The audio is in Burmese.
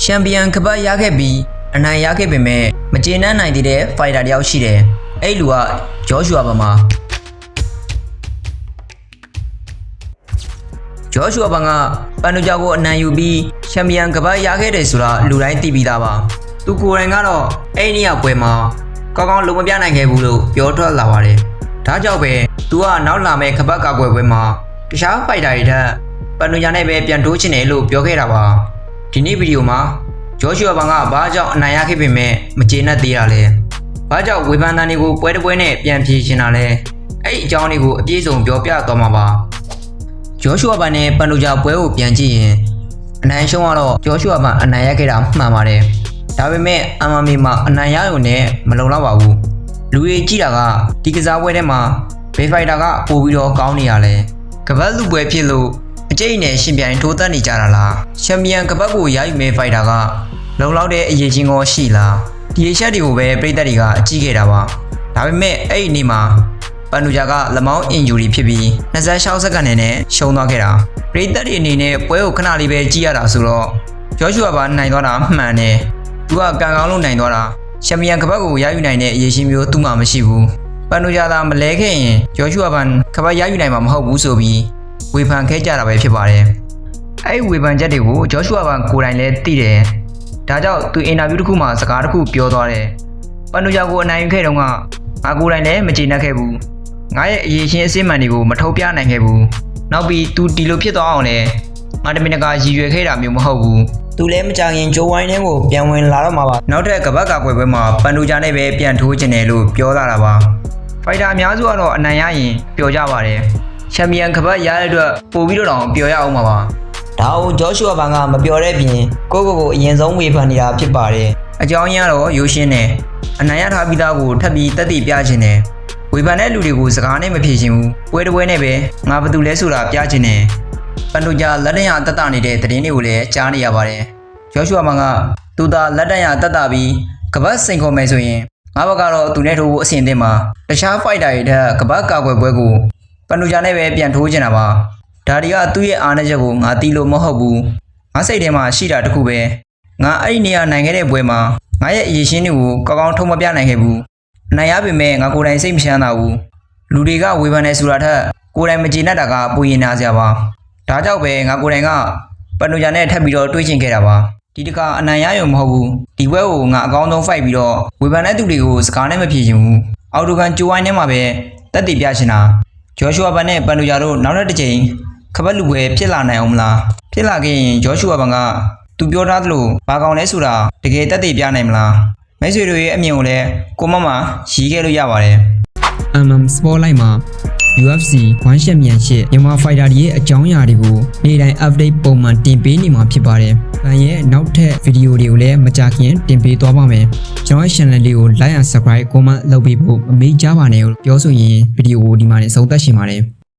ချန်ပီယံကပတ်ရခဲ့ပြီးအနိုင်ရခဲ့ပေမဲ့မကျေနပ်နိုင်သေးတဲ့ဖိုင်တာတယောက်ရှိတယ်အဲ့လူကဂျော့ရှူအာဘာမာဂျော့ရှူအာဘာကပန်နိုဂျာကိုအနိုင်ယူပြီးချန်ပီယံကပတ်ရခဲ့တယ်ဆိုတာလူတိုင်းသိပြီးသားပါသူကိုယ်တိုင်ကတော့အဲ့ဒီပွဲမှာကောင်းကောင်းလုံးမပြနိုင်ခဲ့ဘူးလို့ပြောထွက်လာပါတယ်ဒါကြောင့်ပဲသူကနောက်လာမဲ့ကပတ်ကာကွယ်ပွဲမှာတခြားဖိုင်တာတွေထက်ပန်နိုဂျာနဲ့ပဲပြန်ထိုးချင်တယ်လို့ပြောခဲ့တာပါဒီနေ့ဗီဒီယိုမှာဂျော့ရှူအာဘာကဘာကြောင့်အနိုင်ရခဲ့ပေမဲ့မကျေနပ်သေးတာလဲဘာကြောင့်ဝေဖန်တန်တွေကိုပွဲတစ်ပွဲနဲ့ပြန်ဖြေချင်တာလဲအဲ့ဒီအကြောင်းတွေကိုအပြည့်စုံပြောပြသွားမှာပါဂျော့ရှူအာဘာနဲ့ပန်နိုဂျာပွဲကိုပြန်ကြည့်ရင်အနိုင်ရှုံးကတော့ဂျော့ရှူအာဘာအနိုင်ရခဲ့တာမှန်ပါတယ်ဒါပေမဲ့အမမီမှာအနိုင်ရရုံနဲ့မလုံလောက်ပါဘူးလူတွေကြည့်တာကဒီကစားပွဲထဲမှာဘေးဖိုင်တာကပိုပြီးတော့ကောင်းနေရလဲကပတ်လူပွဲဖြစ်လို့အကျိတ်နဲ့ရှင်ပြိုင်ထိုးတက်နေကြတာလားချန်ပီယံကပတ်ကိုရယူမဲ့ဖိုင်တာကလုံလောက်တဲ့အရေးချင်းကောရှိလားဒီအချက်တွေကိုပဲပြည်သက်တွေကအကြည့်ခဲ့တာပါဒါပေမဲ့အဲ့ဒီနေ့မှာပန်နိုဂျာကလမောင်းအင်ဂျူရီဖြစ်ပြီး26စက္ကန့်နဲ့ရှုံးသွားခဲ့တာပြည်သက်တွေအနေနဲ့ပွဲကိုခဏလေးပဲကြည့်ရတာဆိုတော့ဂျော့ရှူအာဘာနိုင်သွားတာမှန်တယ်သူကကန်ကောင်းလို့နိုင်သွားတာချန်ပီယံကပတ်ကိုရယူနိုင်တဲ့အရေးချင်းမျိုးသူ့မှာမရှိဘူးပန်နိုဂျာသာမလဲခဲ့ရင်ဂျော့ရှူအာဘာကပတ်ရယူနိုင်မှာမဟုတ်ဘူးဆိုပြီးဝေဖန်ခဲ့ကြတာပဲဖြစ်ပါတယ်အဲ့ဝေဖန်ချက်တွေကိုဂျော့ရှူအာဘာကိုယ်တိုင်လည်းသိတယ်ဒါကြောင့်သူအင်တာဗျူးတစ်ခုမှာစကားတစ်ခုပြောသွားတယ်ပန်နိုဂျာကိုအနိုင်ယူခဲ့တော့ငါကိုယ်တိုင်လည်းမကျေနပ်ခဲ့ဘူးငါရဲ့အရေးချင်းအစင်းမှန်တွေကိုမထုတ်ပြနိုင်ခဲ့ဘူးနောက်ပြီးသူဒီလိုဖြစ်သွားအောင်လဲငါတမင်တကာရည်ရွယ်ခဲ့တာမျိုးမဟုတ်ဘူးသူလည်းမကြခင်ဂျိုးဝိုင်းထဲကိုပြန်ဝင်လာတော့မှာပါနောက်ထပ်ကပတ်ကာကွယ်ပွဲမှာပန်နိုဂျာနဲ့ပဲပြန်ထိုးကျင်တယ်လို့ပြောလာတာပါဖိုင်တာအများစုကတော့အနိုင်ရရင်ပျော်ကြပါတယ်ချန်ပီယံကပတ်ရတဲ့အတွက်ပို့ပြီးတော့ပျော်ရအောင်ပါဒါအောင်ဂျော့ရှူအာဘာကမပျော်တဲ့ပြင်ကိုအရင်ဆုံးဝေဖန်နေတာဖြစ်ပါတယ်အကြောင်းရင်းကတော့ရိုးရှင်းတယ်အနိုင်ရထားပြီးသားကိုထပ်ပြီးတက်တည်ပြခြင်းတယ်ဝေဖန်တဲ့လူတွေကိုစကားနဲ့မဖြေချင်ဘူးပွဲတစ်ပွဲနဲ့ပဲငါဘာတူလဲဆိုတာပြခြင်းတယ်ပန်နိုဂျာလက်တရတက်တာနေတဲ့သတင်းတွေကိုလည်းကြားနေရပါတယ်ဂျော့ရှူအာဘာကသူသာလက်တရတက်တာပြီးကပတ်စိန်ခေါ်မယ်ဆိုရင်ငါဘက်ကတော့သူနဲ့ထိုးဖို့အဆင်သင့်ပါတခြားဖိုက်တာတွေထက်ကပတ်ကာကွယ်ပွဲကိုပန်နိုဂျာနဲ့ပဲပြန်ထိုးချင်တာပါဒါတွေကသူ့ရဲ့အားနည်းချက်ကိုငါတီးလို့မဟုတ်ဘူးငါစိတ်ထဲမှာရှိတာတခုပဲငါအဲ့ဒီနေရာနိုင်ခဲ့တဲ့ပွဲမှာငါရဲ့အရေးရှင်းတွေကိုကောင်းကောင်းထုံမပြနိုင်ခဲ့ဘူးနိုင်ရပေမဲ့ငါကိုယ်တိုင်စိတ်မချမ်းသာဘူးလူတွေကဝေဖန်နေဆိုတာထက်ကိုယ်တိုင်မကျေနပ်တာကပူရင်နာစရာပါဒါကြောင့်ပဲငါကိုယ်တိုင်ကပန်နိုဂျာနဲ့ထပ်ပြီးတော့တွေးချင်ခဲ့တာပါဒီတခါအနိုင်ရရုံမဟုတ်ဘူးဒီပွဲကိုငါအကောင်းဆုံးဖိုက်ပြီးတော့ဝေဖန်တဲ့သူတွေကိုစကားနဲ့မဖြေချင်ဘူးအော်တိုကန်ဂျိုးဝိုင်းထဲမှာပဲတက်တည်ပြချင်တာဂျော့ရှူအာဘာနဲ့ပန်နိုဂျာတို့နောက်တစ်ချိန်ခပတ်လူပွဲဖြစ်လာနိုင်အောင်မလားဖြစ်လာခဲ့ရင်ဂျော့ရှူအာဘာကသူပြောထားသလိုဘာကောင်းလဲဆိုတာတကယ်တက်တည်ပြနိုင်မလားမိတ်ဆွေတို့ရဲ့အမြင်ကိုလည်းကွန်မန့်မှာရေးခဲ့လို့ရပါတယ် Spotlight မှာ UFC 1 Championship မြန်မာ Fighter တွေရဲ့အကြောင်းအရာတွေကိုနေ့တိုင်း update ပုံမှန်တင်ပေးနေမှာဖြစ်ပါတယ်။ဗန်ရဲ့နောက်ထပ်ဗီဒီယိုတွေကိုလည်းမကြာခင်တင်ပေးသွားပါမယ်။ကျွန်တော်ရဲ့ channel လေးကို like and subscribe comment လုပ်ပေးဖို့မမေ့ကြပါနဲ့လို့ပြောဆိုရင်ဗီဒီယိုကိုဒီမှာနေဆုံးသက်ရှင်ပါတယ်။